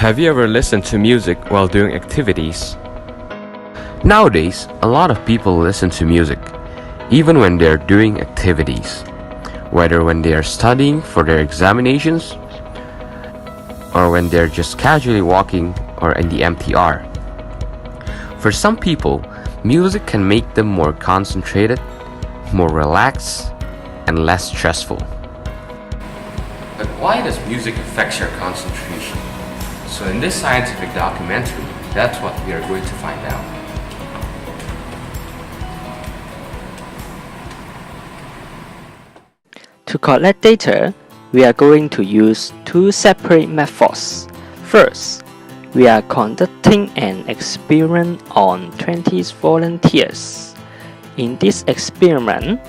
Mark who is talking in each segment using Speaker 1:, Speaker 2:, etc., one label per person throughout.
Speaker 1: Have you ever listened to music while doing activities? Nowadays, a lot of people listen to music, even when they're doing activities, whether when they are studying for their examinations, or when they're just casually walking or in the MTR. For some people, music can make them more concentrated, more relaxed, and less stressful. But why does music affect your concentration? So in this scientific documentary, that's what we are going to find out.
Speaker 2: To collect data, we are going to use two separate methods. First, we are conducting an experiment on 20 volunteers. In this experiment,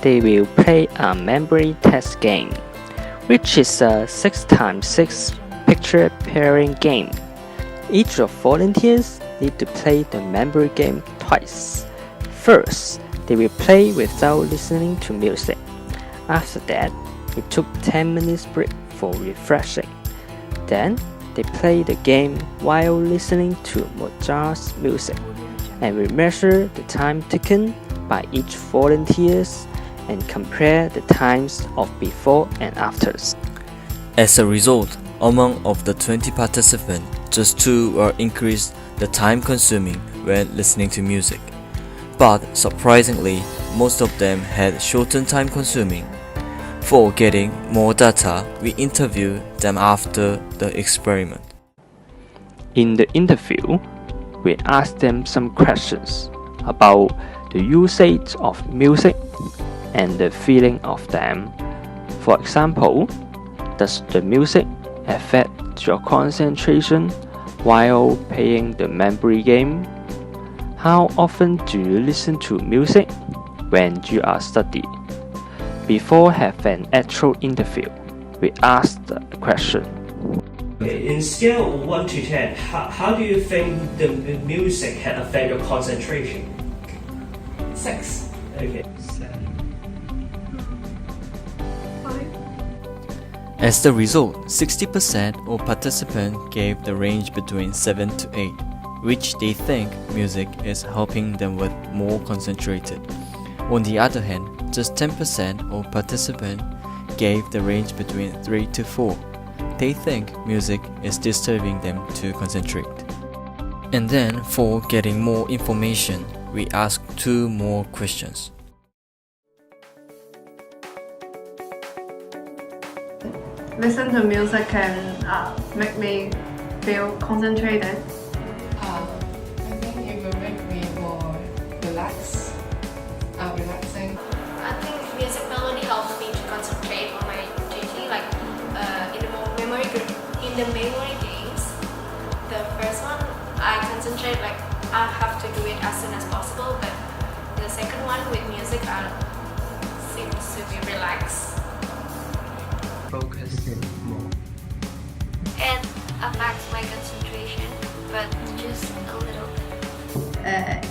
Speaker 2: they will play a memory test game, which is a 6x6 picture pairing game. Each of volunteers need to play the memory game twice. First, they will play without listening to music. After that, we took 10 minutes break for refreshing. Then, they play the game while listening to Mozart's music, and we measure the time taken by each volunteers and compare the times of before and afters.
Speaker 3: As a result, among of the 20 participants, just 2 were increased the time consuming when listening to music. But surprisingly, most of them had shortened time consuming. For getting more data, we interviewed them after the experiment.
Speaker 2: In the interview, we asked them some questions about the usage of music and the feeling of them. For example, does the music affect your concentration while playing the memory game? How often do you listen to music when you are studying? Before having an actual interview, we asked the question.
Speaker 4: Okay, in scale of 1 to 10, how do you think the music had affected your concentration?
Speaker 5: 6.
Speaker 4: Okay.
Speaker 5: 7. 5.
Speaker 3: As the result, 60% of participants gave the range between 7 to 8, which they think music is helping them with more concentrated. On the other hand, just 10% of participants gave the range between 3 to 4. They think music is disturbing them to concentrate. And then, for getting more information, we asked 2 more questions.
Speaker 5: Listen to music can make me feel concentrated.
Speaker 6: I think it will make me more relaxing.
Speaker 7: I think music melody helps me to concentrate on my duty, like in the memory games. The first one, I concentrate, like I have to do it as soon as possible, but the second one with music, I seem to be relaxed.
Speaker 8: Focus more.
Speaker 7: It affects my concentration, but just a little bit.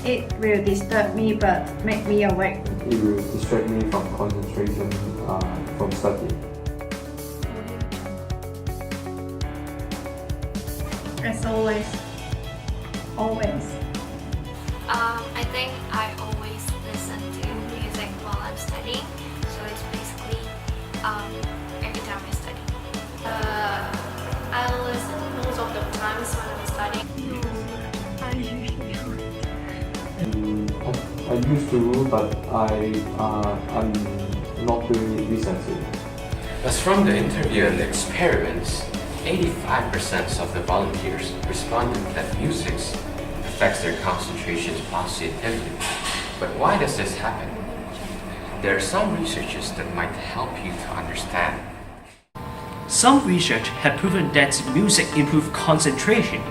Speaker 5: It will disturb me but make me awake.
Speaker 9: It will distract me from concentration from studying.
Speaker 5: As always. Always.
Speaker 7: I think I always listen to music while I'm studying, so it's basically every time I study. I listen most of the times when I'm studying.
Speaker 9: I used to, but I'm not doing it recently.
Speaker 1: As from the interview and the experiments, 85% of the volunteers responded that music affects their concentrations positively. But why does this happen? There are some researches that might help you to understand.
Speaker 4: Some research have proven that music improves concentration.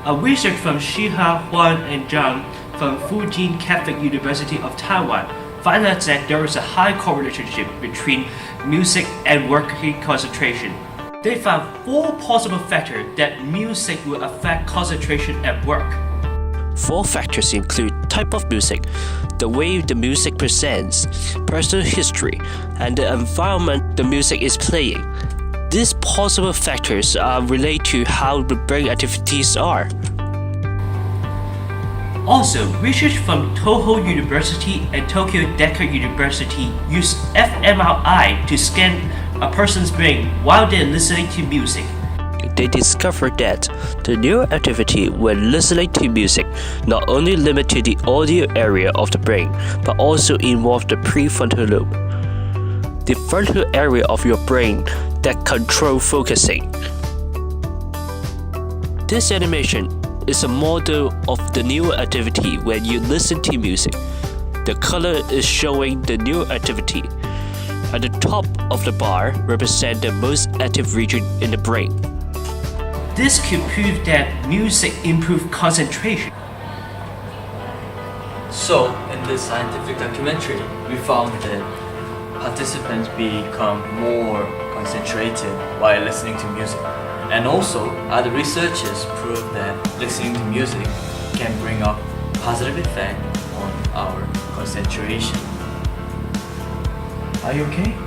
Speaker 4: A research from Shiha, Huang, and Chung from Fujian Catholic University of Taiwan found out that there is a high correlation between music and working concentration. They found 4 possible factors that music will affect concentration at work.
Speaker 10: 4 factors include type of music, the way the music presents, personal history, and the environment the music is playing. These possible factors relate to how the brain activities are.
Speaker 4: Also, research from Toho University and Tokyo Deca University use fMRI to scan a person's brain while they're listening to music.
Speaker 10: They discovered that the neural activity when listening to music not only limit to the audio area of the brain, but also involve the prefrontal lobe, the frontal area of your brain that control focusing. This animation is a model of the neural activity when you listen to music. The color is showing the neural activity. At the top of the bar represent the most active region in the brain.
Speaker 4: This could prove that music improves concentration.
Speaker 3: So, in this scientific documentary, we found that participants become more concentrated while listening to music. And also, other researchers prove that listening to music can bring up positive effect on our concentration. Are you okay?